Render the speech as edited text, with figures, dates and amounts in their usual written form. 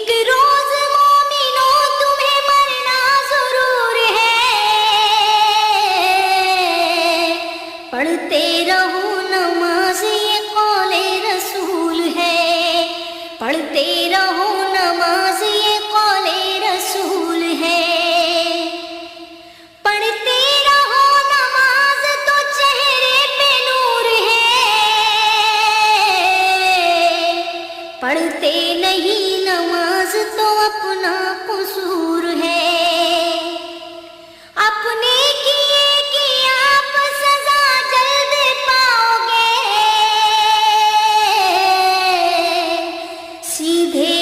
एक रोज मोमिनो तुम्हें मरना जरूर है। पढ़ते रहो नमाज ये कौले रसूल है। पढ़ते रहो नमाज ये कौले रसूल है। पढ़ते रहो नमाज तो चेहरे पे नूर है। पढ़ते नहीं नमाज तो अपना कसूर है। अपने किए की आप सजा जल्द पाओगे। सीधे